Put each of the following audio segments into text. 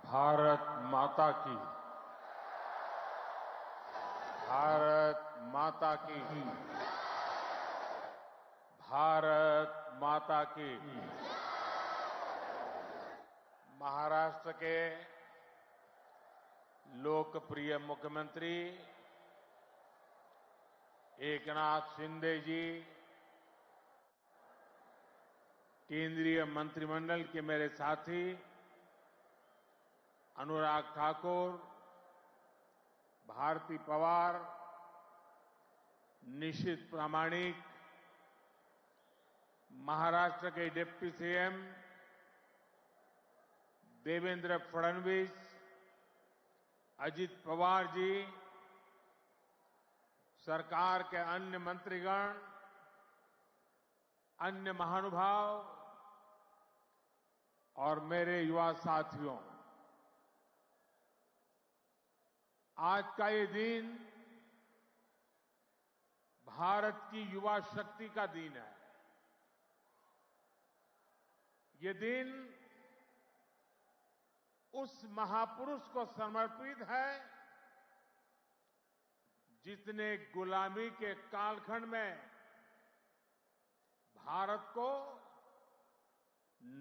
भारत माता की, भारत माता की, भारत माता की। महाराष्ट्र के लोकप्रिय मुख्यमंत्री एकनाथ शिंदे जी, केंद्रीय मंत्रिमंडल के मेरे साथी अनुराग ठाकुर, भारती पवार, निशित प्रामाणिक, महाराष्ट्र के डिप्टी सीएम देवेंद्र फडणवीस, अजित पवार जी, सरकार के अन्य मंत्रीगण, अन्य महानुभाव और मेरे युवा साथियों, आज का ये दिन भारत की युवा शक्ति का दिन है। ये दिन उस महापुरुष को समर्पित है जिसने गुलामी के कालखंड में भारत को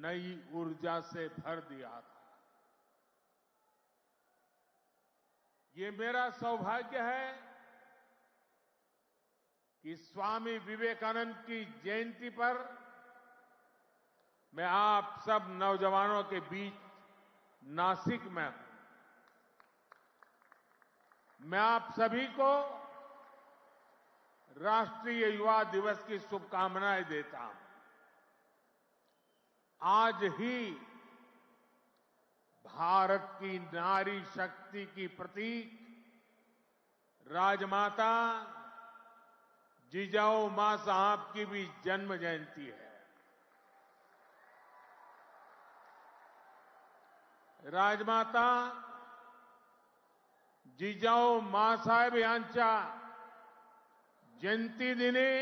नई ऊर्जा से भर दिया था। ये मेरा सौभाग्य है कि स्वामी विवेकानंद की जयंती पर मैं आप सब नौजवानों के बीच नासिक में हूं। मैं आप सभी को राष्ट्रीय युवा दिवस की शुभकामनाएं देता हूं। आज ही भारत की नारी शक्ति की प्रतीक राजमाता जिजाऊ मां साहब की भी जन्म जयंती है। राजमाता जिजाऊ मांसाहेब यांच्या जयंती दिनी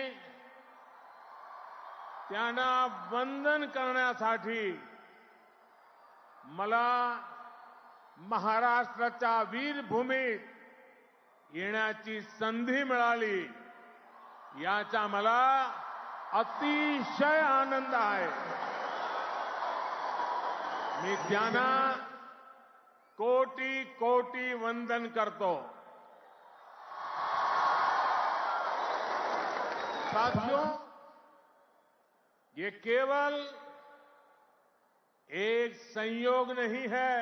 त्यांना वंदन करण्यासाठी मला महाराष्ट्राच्या वीरभूमीत येण्याची संधी मिळाली, याचा मला अतिशय आनंद आहे। मी त्यांना कोटी कोटी वंदन करतो। साथियों, ये केवल एक संयोग नहीं है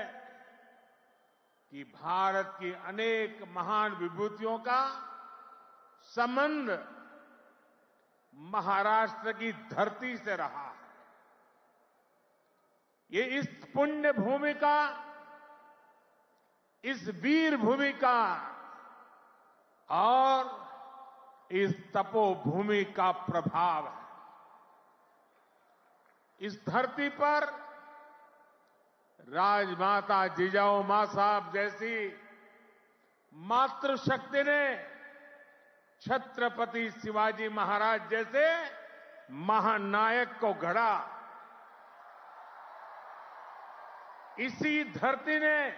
कि भारत की अनेक महान विभूतियों का संबंध महाराष्ट्र की धरती से रहा है। ये इस पुण्य भूमि का, इस वीर भूमि का और इस तपोभूमि का प्रभाव है। इस धरती पर राजमाता जिजाऊ मां साहब जैसी मातृशक्ति ने छत्रपति शिवाजी महाराज जैसे महानायक को गढ़ा। इसी धरती ने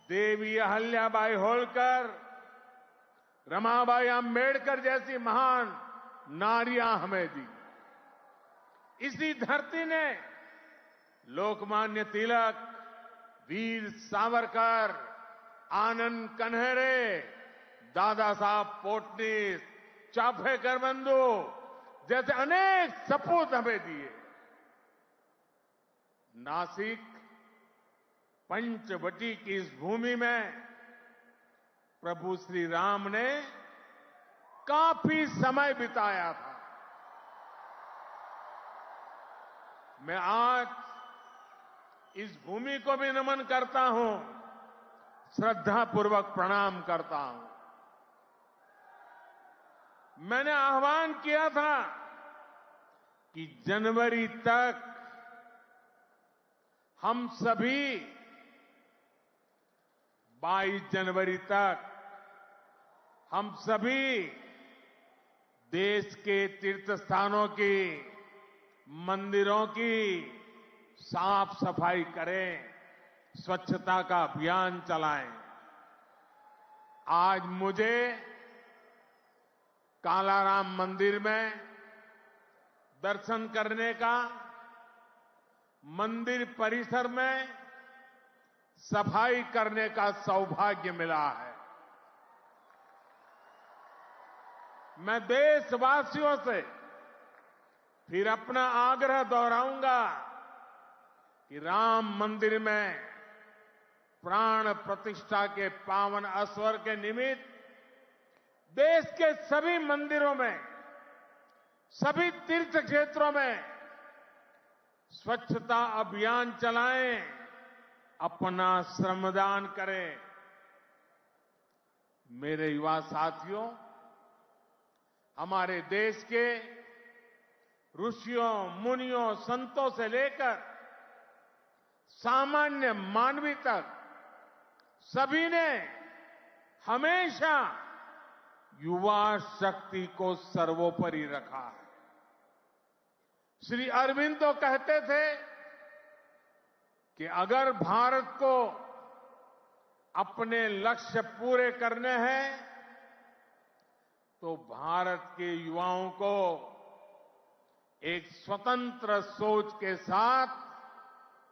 देवी अहल्याबाई होलकर, रमाबाई अंबेडकर जैसी महान नारियां हमें दी। इसी धरती ने लोकमान्य तिलक, वीर सावरकर, आनंद कन्हेरे, दादा साहब पोटनीस, चाफेकर बंधु जैसे अनेक सपूत हमें दिए। नासिक पंचवटी की इस भूमि में प्रभु श्री राम ने काफी समय बिताया था। मैं आज इस भूमि को भी नमन करता हूं, श्रद्धापूर्वक प्रणाम करता हूं। मैंने आह्वान किया था कि जनवरी तक हम सभी 22 जनवरी तक हम सभी देश के तीर्थ स्थानों की, मंदिरों की साफ सफाई करें, स्वच्छता का अभियान चलाएं। आज मुझे कालाराम मंदिर में दर्शन करने का, मंदिर परिसर में सफाई करने का सौभाग्य मिला है। मैं देशवासियों से फिर अपना आग्रह दोहराऊंगा कि राम मंदिर में प्राण प्रतिष्ठा के पावन अवसर के निमित्त देश के सभी मंदिरों में, सभी तीर्थ क्षेत्रों में स्वच्छता अभियान चलाएं, अपना श्रमदान करें। मेरे युवा साथियों, हमारे देश के ऋषियों, मुनियों, संतों से लेकर सामान्य मानवी तक सभी ने हमेशा युवा शक्ति को सर्वोपरि रखा है। श्री अरविंद तो कहते थे कि अगर भारत को अपने लक्ष्य पूरे करने हैं तो भारत के युवाओं को एक स्वतंत्र सोच के साथ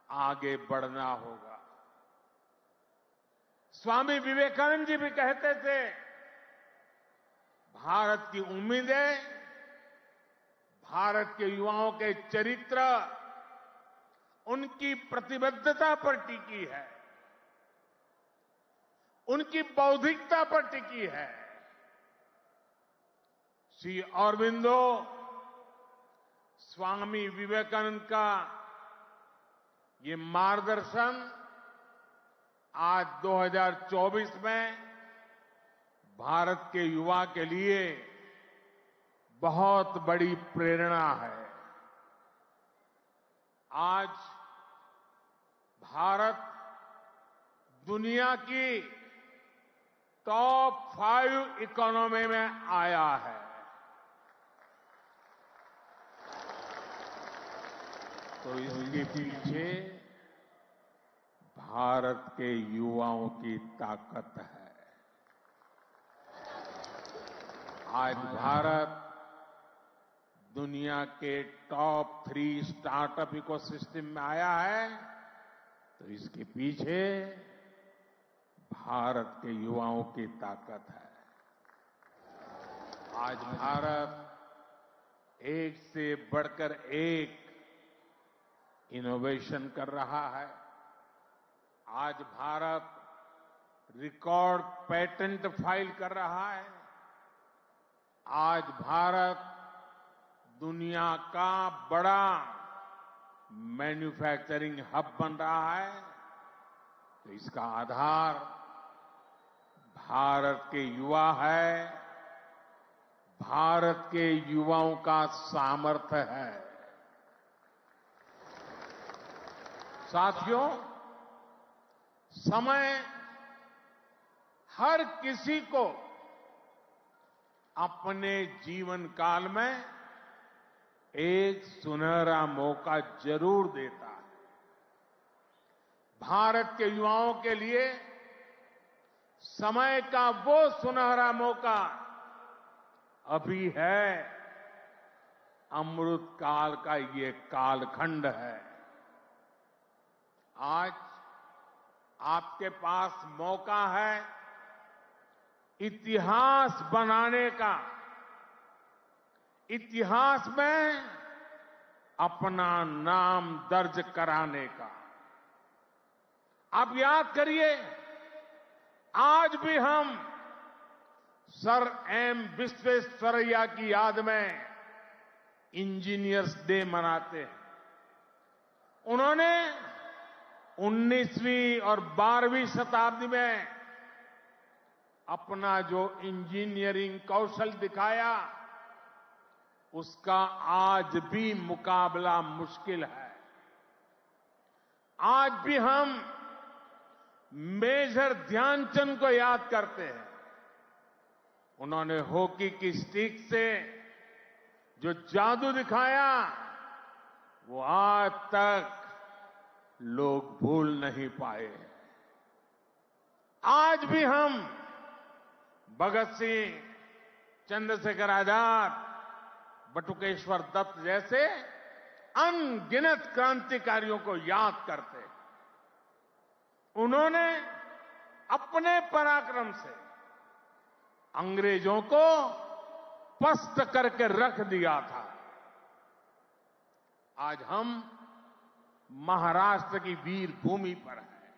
आगे बढ़ना होगा। स्वामी विवेकानंद जी भी कहते थे, भारत की उम्मीदें भारत के युवाओं के चरित्र, उनकी प्रतिबद्धता पर टिकी है, उनकी बौद्धिकता पर टिकी है। श्री अरबिंदो स्वामी विवेकानंद का ये मार्गदर्शन आज 2024 में भारत के युवा के लिए बहुत बड़ी प्रेरणा है। आज भारत दुनिया की टॉप 5 इकोनॉमी में आया है। तो इसके पीछे भारत के युवाओं की ताकत है। आज भारत दुनिया के टॉप 3 स्टार्टअप इकोसिस्टम में आया है, तो इसके पीछे भारत के युवाओं की ताकत है। आज भारत एक से बढ़कर एक इनोवेशन कर रहा है। आज भारत रिकॉर्ड पेटेंट फाइल कर रहा है। आज भारत दुनिया का बड़ा मैन्युफैक्चरिंग हब बन रहा है। तो इसका आधार भारत के युवा है, भारत के युवाओं का सामर्थ्य है। साथियों, समय हर किसी को अपने जीवन काल में एक सुनहरा मौका जरूर देता है। भारत के युवाओं के लिए समय का वो सुनहरा मौका अभी है। अमृत काल का ये कालखंड है। आज आपके पास मौका है इतिहास बनाने का, इतिहास में अपना नाम दर्ज कराने का। आप याद करिए, आज भी हम सर एम विश्वेश्वरैया की याद में इंजीनियर्स डे मनाते हैं। उन्होंने 19वीं और 12वीं शताब्दी में अपना जो इंजीनियरिंग कौशल दिखाया, उसका आज भी मुकाबला मुश्किल है। आज भी हम मेजर ध्यानचंद को याद करते हैं। उन्होंने हॉकी की स्टिक से जो जादू दिखाया, वो आज तक लोग भूल नहीं पाए। आज भी हम भगत सिंह, चंद्रशेखर आजाद, बटुकेश्वर दत्त जैसे अनगिनत क्रांतिकारियों को याद करते हैं। उन्होंने अपने पराक्रम से अंग्रेजों को पस्त करके रख दिया था। आज हम महाराष्ट्र की वीर भूमि पर हैं।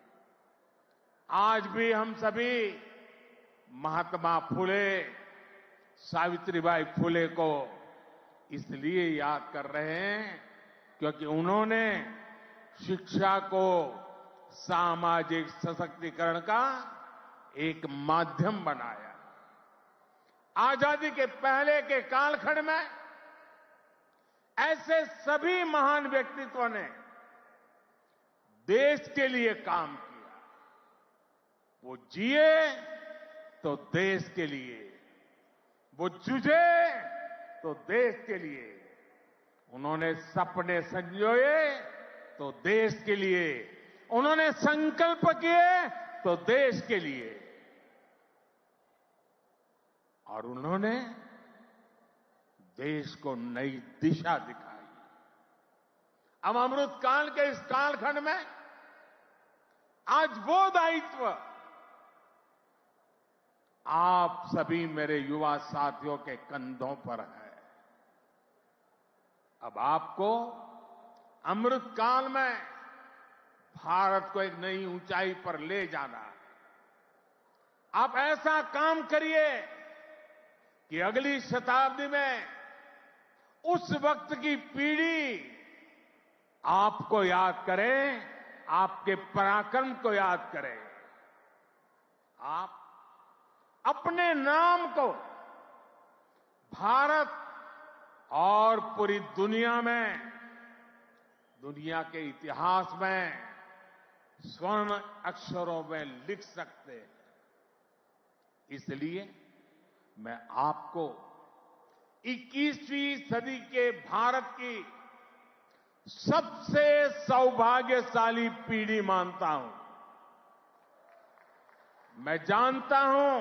आज भी हम सभी महात्मा फुले, सावित्रीबाई फुले को इसलिए याद कर रहे हैं क्योंकि उन्होंने शिक्षा को सामाजिक सशक्तिकरण का एक माध्यम बनाया। आजादी के पहले के कालखंड में ऐसे सभी महान व्यक्तित्वों ने देश के लिए काम किया। वो जिए तो देश के लिए, वो जूझे तो देश के लिए, उन्होंने सपने संजोए तो देश के लिए, उन्होंने संकल्प किए तो देश के लिए, और उन्होंने देश को नई दिशा दिखाई। अब अमृत काल के इस कालखंड में आज वो दायित्व आप सभी मेरे युवा साथियों के कंधों पर है। अब आपको अमृत काल में भारत को एक नई ऊंचाई पर ले जाना। आप ऐसा काम करिए कि अगली शताब्दी में उस वक्त की पीढ़ी आपको याद करे, आपके पराक्रम को याद करे। आप अपने नाम को भारत और पूरी दुनिया में, दुनिया के इतिहास में स्वर्ण अक्षरों में लिख सकते हैं। इसलिए मैं आपको 21वीं सदी के भारत की सबसे सौभाग्यशाली पीढ़ी मानता हूं। मैं जानता हूं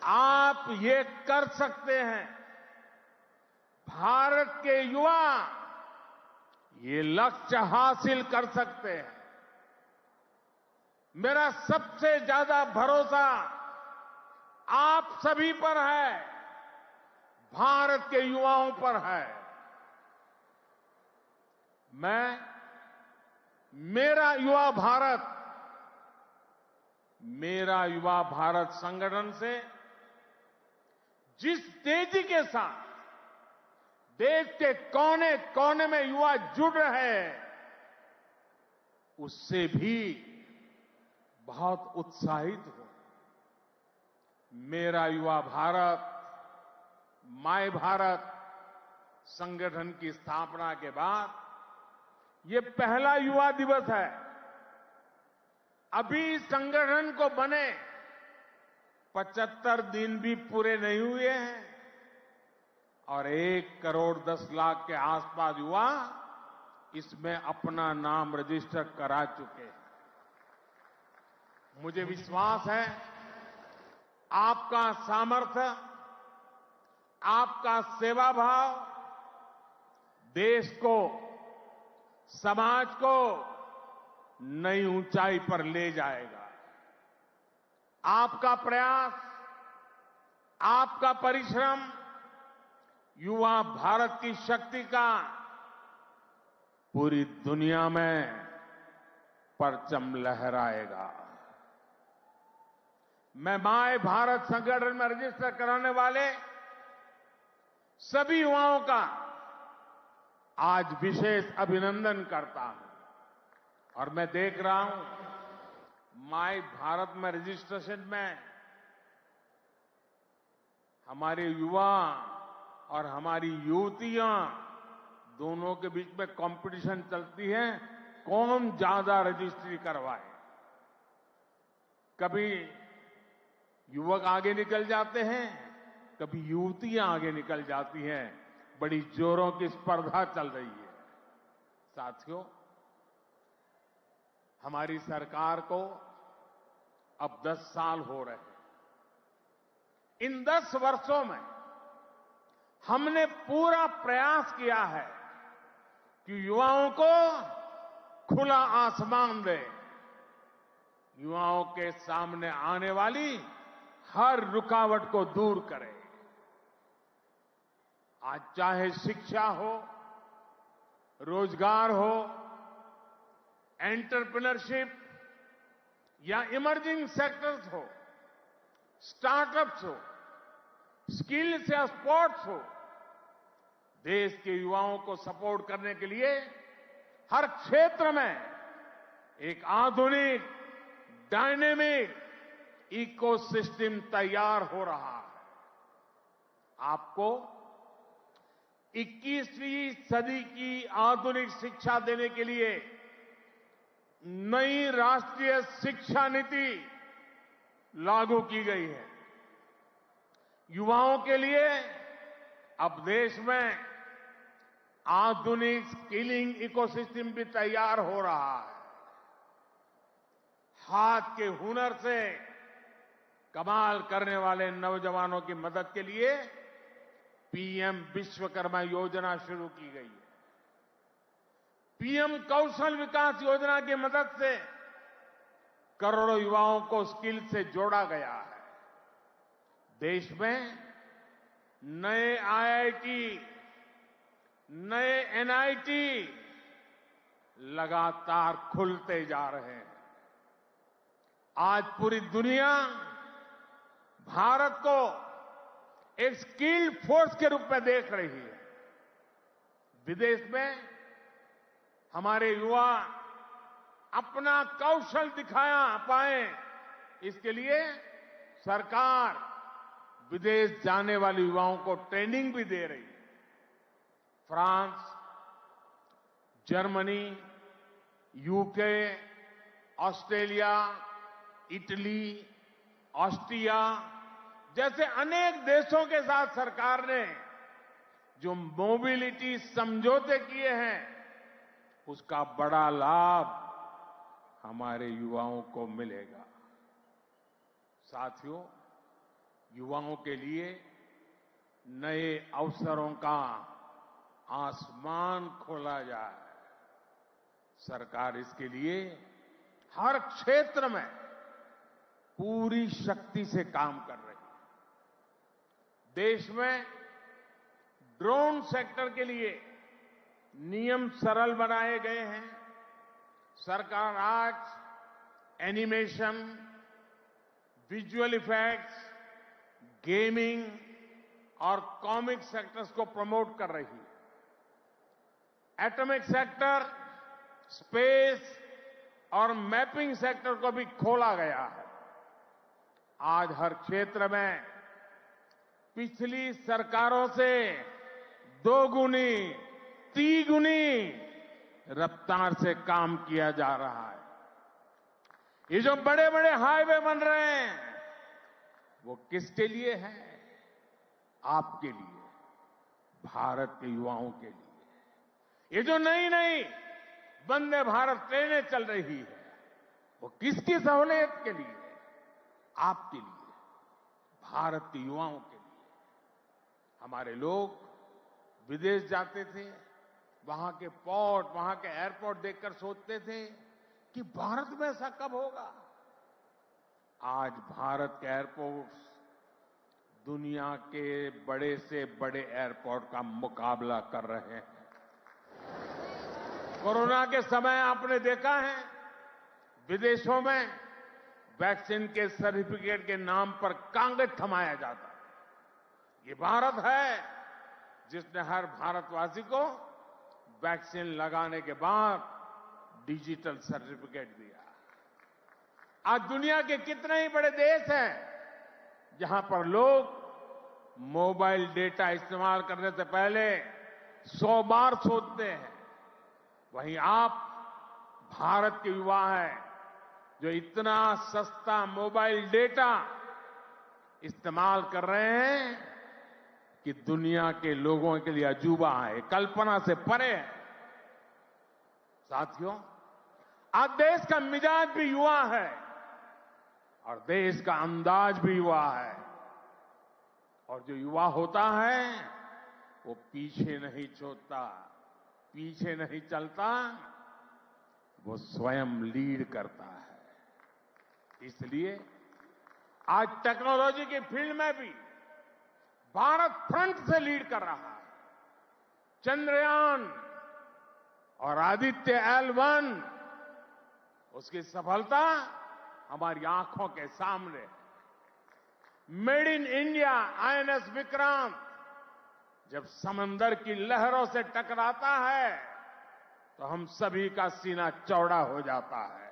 आप ये कर सकते हैं। भारत के युवा ये लक्ष्य हासिल कर सकते हैं। मेरा सबसे ज्यादा भरोसा आप सभी पर है, भारत के युवाओं पर है। मैं मेरा युवा भारत संगठन से जिस तेजी के साथ देश के कोने कोने में युवा जुड़ रहे हैं, उससे भी बहुत उत्साहित हूं। मेरा युवा भारत, माय भारत संगठन की स्थापना के बाद ये पहला युवा दिवस है। अभी संगठन को बने 75 दिन भी पूरे नहीं हुए हैं और 1 करोड़ 10 लाख के आसपास युवा इसमें अपना नाम रजिस्टर करा चुके हैं। मुझे विश्वास है आपका सामर्थ्य, आपका सेवा भाव देश को, समाज को नई ऊंचाई पर ले जाएगा। आपका प्रयास, आपका परिश्रम युवा भारत की शक्ति का पूरी दुनिया में परचम लहराएगा। मैं माय भारत संगठन में रजिस्टर कराने वाले सभी युवाओं का आज विशेष अभिनंदन करता हूं। और मैं देख रहा हूं माय भारत में रजिस्ट्रेशन में हमारे युवा और हमारी युवतियां दोनों के बीच में कंपटीशन चलती है, कौन ज्यादा रजिस्ट्री करवाए। कभी युवक आगे निकल जाते हैं, कभी युवतियां आगे निकल जाती हैं। बड़ी जोरों की स्पर्धा चल रही है। साथियों, हमारी सरकार को अब 10 साल हो रहे हैं। इन 10 वर्षों में हमने पूरा प्रयास किया है कि युवाओं को खुला आसमान दे, युवाओं के सामने आने वाली हर रुकावट को दूर करे। आज चाहे शिक्षा हो, रोजगार हो, एंटरप्रेन्योरशिप या इमर्जिंग सेक्टर्स हो, स्टार्टअप्स हो, स्किल्स या स्पोर्ट्स हो, देश के युवाओं को सपोर्ट करने के लिए हर क्षेत्र में एक आधुनिक डायनेमिक इकोसिस्टम तैयार हो रहा है। आपको 21वीं सदी की आधुनिक शिक्षा देने के लिए नई राष्ट्रीय शिक्षा नीति लागू की गई है। युवाओं के लिए अब देश में आधुनिक स्किलिंग इकोसिस्टम भी तैयार हो रहा है। हाथ के हुनर से कमाल करने वाले नौजवानों की मदद के लिए पीएम विश्वकर्मा योजना शुरू की गई है। पीएम कौशल विकास योजना की मदद से करोड़ों युवाओं को स्किल से जोड़ा गया है। देश में नए आईआईटी, नए एनआईटी लगातार खुलते जा रहे हैं। आज पूरी दुनिया भारत को एक स्किल्ड फोर्स के रूप में देख रही है। विदेश में हमारे युवा अपना कौशल दिखाया पाए, इसके लिए सरकार विदेश जाने वाले युवाओं को ट्रेनिंग भी दे रही है। France, Germany, UK, Australia, Italy, Austria जैसे अनेक देशों के साथ सरकार ने जो मोबिलिटी समझौते किए हैं, उसका बड़ा लाभ हमारे युवाओं को मिलेगा। साथियों, युवाओं के लिए नए अवसरों का आसमान खोला जाए। सरकार इसके लिए हर क्षेत्र में पूरी शक्ति से काम कर रही है। देश में ड्रोन सेक्टर के लिए नियम सरल बनाए गए हैं। सरकार आज एनिमेशन, विजुअल इफेक्ट्स, गेमिंग और कॉमिक सेक्टर्स को प्रमोट कर रही है। एटॉमिक सेक्टर, स्पेस और मैपिंग सेक्टर को भी खोला गया है। आज हर क्षेत्र में पिछली सरकारों से 2 गुनी, 3 गुनी रफ्तार से काम किया जा रहा है। ये जो बड़े बड़े हाईवे बन रहे हैं, वो किसके लिए है? आपके लिए, भारत के युवाओं के लिए। ये जो नई नई वंदे भारत ट्रेनें चल रही है, वो किसकी सहूलियत के लिए? आपके लिए, भारत के युवाओं के लिए। हमारे लोग विदेश जाते थे, वहां के पोर्ट, वहां के एयरपोर्ट देखकर सोचते थे कि भारत में ऐसा कब होगा। आज भारत के एयरपोर्ट्स दुनिया के बड़े से बड़े एयरपोर्ट का मुकाबला कर रहे हैं। कोरोना के समय आपने देखा है, विदेशों में वैक्सीन के सर्टिफिकेट के नाम पर कागज थमाया जाता है। ये भारत है जिसने हर भारतवासी को वैक्सीन लगाने के बाद डिजिटल सर्टिफिकेट दिया। आज दुनिया के कितने ही बड़े देश हैं जहां पर लोग मोबाइल डेटा इस्तेमाल करने से पहले 100 बार सोचते हैं। वहीं आप भारत के युवा हैं जो इतना सस्ता मोबाइल डेटा इस्तेमाल कर रहे हैं कि दुनिया के लोगों के लिए अजूबा है, कल्पना से परे है। साथियों, आज देश का मिजाज भी युवा है और देश का अंदाज भी युवा है। और जो युवा होता है वो पीछे नहीं छोड़ता, पीछे नहीं चलता, वो स्वयं लीड करता है। इसलिए आज टेक्नोलॉजी की फील्ड में भी भारत फ्रंट से लीड कर रहा है। चंद्रयान और आदित्य L1 उसकी सफलता हमारी आंखों के सामने है। Made in India INS Vikrant जब समंदर की लहरों से टकराता है तो हम सभी का सीना चौड़ा हो जाता है।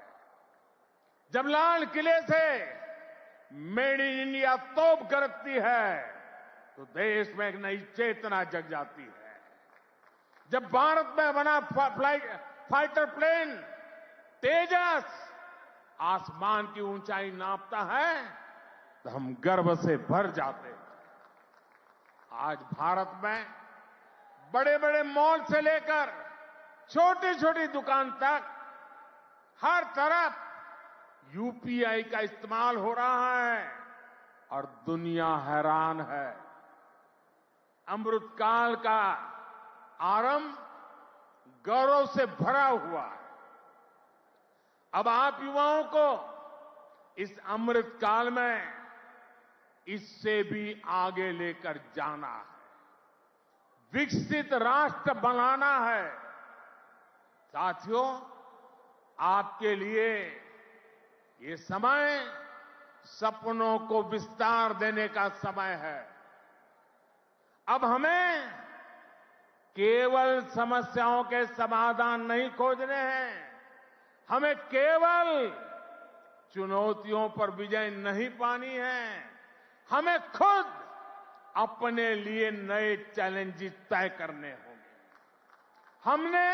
जब लाल किले से मेड इन इंडिया तोप गरजती है तो देश में एक नई चेतना जग जाती है। जब भारत में बना फाइटर प्लेन तेजस आसमान की ऊंचाई नापता है तो हम गर्व से भर जाते हैं। आज भारत में बड़े बड़े मॉल से लेकर छोटी छोटी दुकान तक हर तरफ UPI का इस्तेमाल हो रहा है और दुनिया हैरान है। अमृतकाल का आरंभ गौरव से भरा हुआ है। अब आप युवाओं को इस अमृतकाल में इससे भी आगे लेकर जाना है, विकसित राष्ट्र बनाना है। साथियों, आपके लिए ये समय सपनों को विस्तार देने का समय है। अब हमें केवल समस्याओं के समाधान नहीं खोजने हैं, हमें केवल चुनौतियों पर विजय नहीं पानी है, हमें खुद अपने लिए नए चैलेंजेस तय करने होंगे। हमने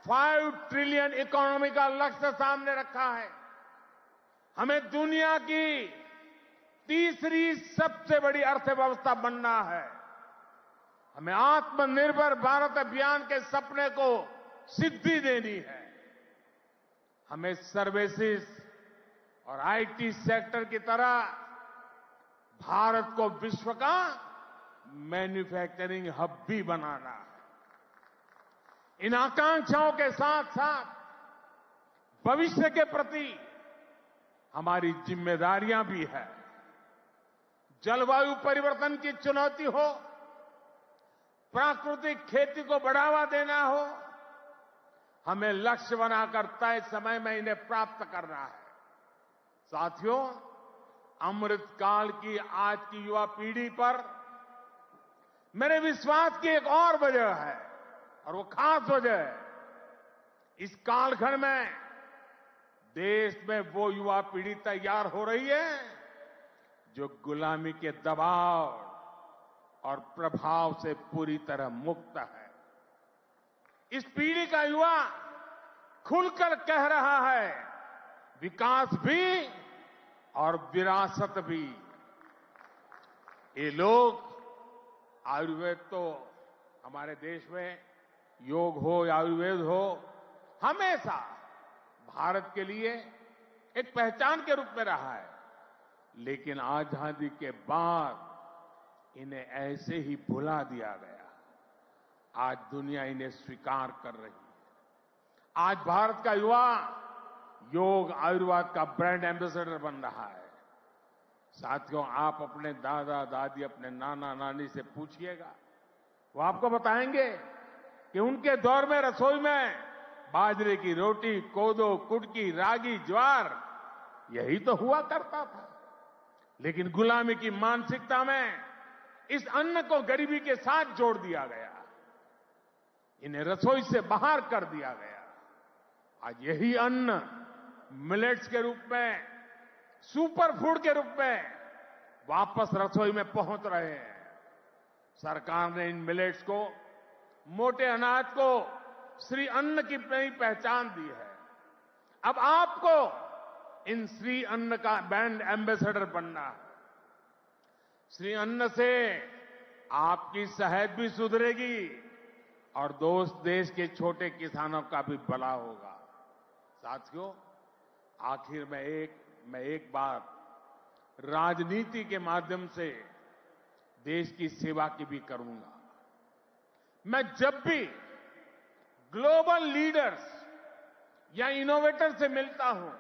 5 ट्रिलियन इकोनॉमी का लक्ष्य सामने रखा है। हमें दुनिया की तीसरी सबसे बड़ी अर्थव्यवस्था बनना है। हमें आत्मनिर्भर भारत अभियान के सपने को सिद्धि देनी है। हमें सर्विसेज और IT सेक्टर की तरह भारत को विश्व का मैन्युफैक्चरिंग हब भी बनाना है। इन आकांक्षाओं के साथ साथ भविष्य के प्रति हमारी जिम्मेदारियां भी है। जलवायु परिवर्तन की चुनौती हो, प्राकृतिक खेती को बढ़ावा देना हो, हमें लक्ष्य बनाकर तय समय में इन्हें प्राप्त करना है। साथियों, अमृतकाल की आज की युवा पीढ़ी पर मेरे विश्वास की एक और वजह है और वो खास वजह है। इस कालखंड में देश में वो युवा पीढ़ी तैयार हो रही है जो गुलामी के दबाव और प्रभाव से पूरी तरह मुक्त है। इस पीढ़ी का युवा खुलकर कह रहा है, विकास भी और विरासत भी। ये लोग आयुर्वेद तो हमारे देश में योग हो या आयुर्वेद हो, हमेशा भारत के लिए एक पहचान के रूप में रहा है। लेकिन आजादी के बाद इन्हें ऐसे ही भुला दिया गया। आज दुनिया इन्हें स्वीकार कर रही है। आज भारत का युवा योग आयुर्वेद का ब्रांड एम्बेसडर बन रहा है। साथियों, आप अपने दादा दादी, अपने नाना नानी से पूछिएगा, वो आपको बताएंगे कि उनके दौर में रसोई में बाजरे की रोटी, कोदो, कुटकी, रागी, ज्वार यही तो हुआ करता था। लेकिन गुलामी की मानसिकता में इस अन्न को गरीबी के साथ जोड़ दिया गया, इन्हें रसोई से बाहर कर दिया गया। आज यही अन्न मिलेट्स के रूप में, सुपर फूड के रूप में वापस रसोई में पहुंच रहे हैं। सरकार ने इन मिलेट्स को, मोटे अनाज को श्री अन्न की नई पहचान दी है। अब आपको इन श्री अन्न का ब्रांड एम्बेसडर बनना है। श्री अन्न से आपकी सेहत भी सुधरेगी और देश के छोटे किसानों का भी भला होगा। साथियों, आखिर में एक बात राजनीति के माध्यम से देश की सेवा की भी करूंगा। मैं जब भी ग्लोबल लीडर्स या इनोवेटर से मिलता हूं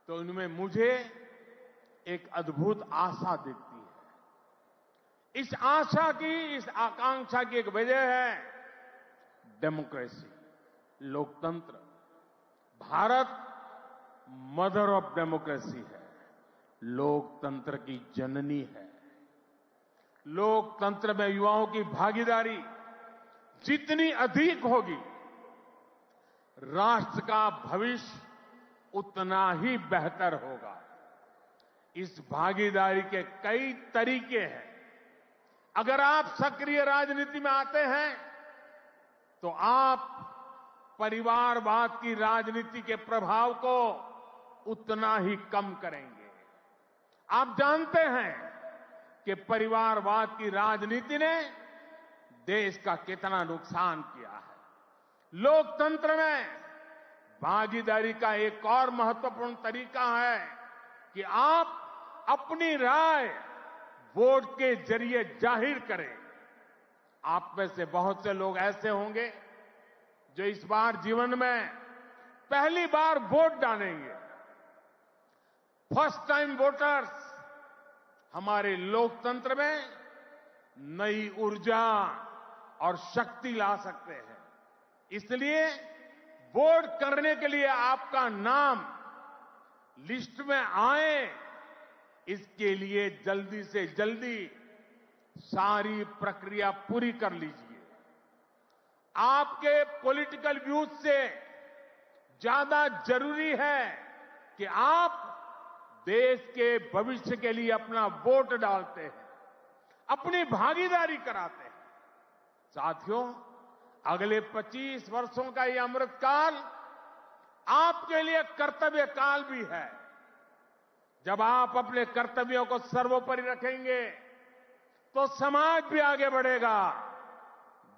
तो उनमें मुझे एक अद्भुत आशा दिखती है। इस आशा की, इस आकांक्षा की एक वजह है डेमोक्रेसी, लोकतंत्र। भारत मदर ऑफ डेमोक्रेसी है, लोकतंत्र की जननी है। लोकतंत्र में युवाओं की भागीदारी जितनी अधिक होगी, राष्ट्र का भविष्य उतना ही बेहतर होगा। इस भागीदारी के कई तरीके हैं। अगर आप सक्रिय राजनीति में आते हैं तो आप परिवारवाद की राजनीति के प्रभाव को उतना ही कम करेंगे। आप जानते हैं कि परिवारवाद की राजनीति ने देश का कितना नुकसान किया है। लोकतंत्र में भागीदारी का एक और महत्वपूर्ण तरीका है कि आप अपनी राय वोट के जरिए जाहिर करें। आप में से बहुत से लोग ऐसे होंगे जो इस बार जीवन में पहली बार वोट डालेंगे। फर्स्ट टाइम वोटर्स हमारे लोकतंत्र में नई ऊर्जा और शक्ति ला सकते हैं। इसलिए वोट करने के लिए आपका नाम लिस्ट में आए, इसके लिए जल्दी से जल्दी सारी प्रक्रिया पूरी कर लीजिए। आपके पॉलिटिकल व्यूज से ज्यादा जरूरी है कि आप देश के भविष्य के लिए अपना वोट डालते हैं, अपनी भागीदारी कराते हैं। साथियों, अगले 25 वर्षों का ये अमृत काल आपके लिए कर्तव्य काल भी है। जब आप अपने कर्तव्यों को सर्वोपरि रखेंगे तो समाज भी आगे बढ़ेगा,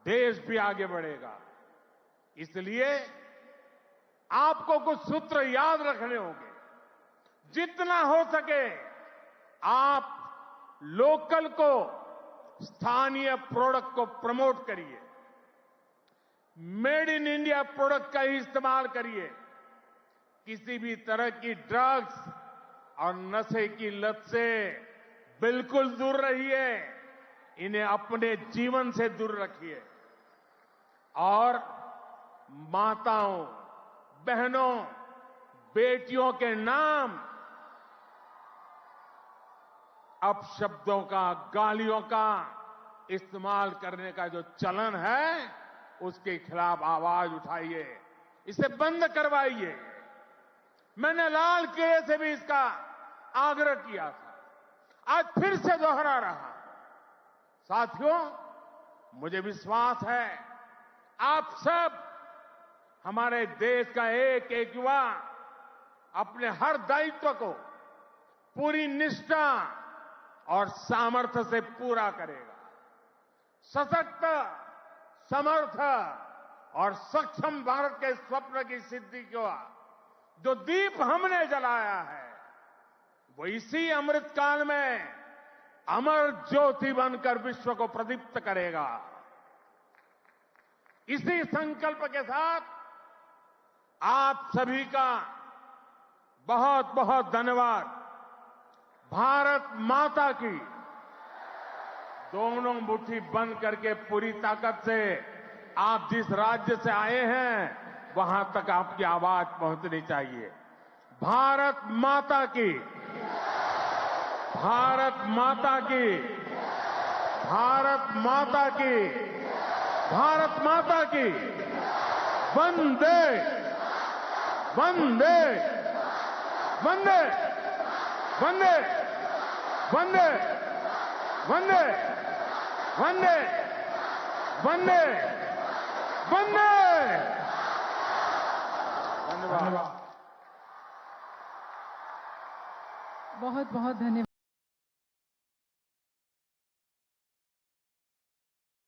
देश भी आगे बढ़ेगा। इसलिए आपको कुछ सूत्र याद रखने होंगे। जितना हो सके आप लोकल को, स्थानीय प्रोडक्ट को प्रमोट करिए। मेड इन इंडिया प्रोडक्ट का ही इस्तेमाल करिए। किसी भी तरह की ड्रग्स और नशे की लत से बिल्कुल दूर रहिए। इन्हें अपने जीवन से दूर रखिए। और माताओं, बहनों, बेटियों के नाम अपशब्दों का, गालियों का इस्तेमाल करने का जो चलन है, उसके खिलाफ आवाज उठाइए, इसे बंद करवाइए। मैंने लाल किले से भी इसका आग्रह किया था, आज फिर से दोहरा रहा। साथियों, मुझे विश्वास है आप सब, हमारे देश का एक एक युवा अपने हर दायित्व को पूरी निष्ठा और सामर्थ्य से पूरा करेगा। सशक्त, समर्थ और सक्षम भारत के स्वप्न की सिद्धि का जो दीप हमने जलाया है, वो इसी अमृत काल में अमर ज्योति बनकर विश्व को प्रदीप्त करेगा। इसी संकल्प के साथ आप सभी का बहुत बहुत धन्यवाद। भारत माता की दोनों मुट्ठी बंद करके पूरी ताकत से आप जिस राज्य से आए हैं वहां तक आपकी आवाज पहुंचनी चाहिए। भारत माता की, भारत माता की, भारत माता की, भारत माता की। वंदे वंदे वंदे वंदे वंदे वंदे वंदे वंदे वंदे। धन्यवाद। बहुत बहुत धन्यवाद।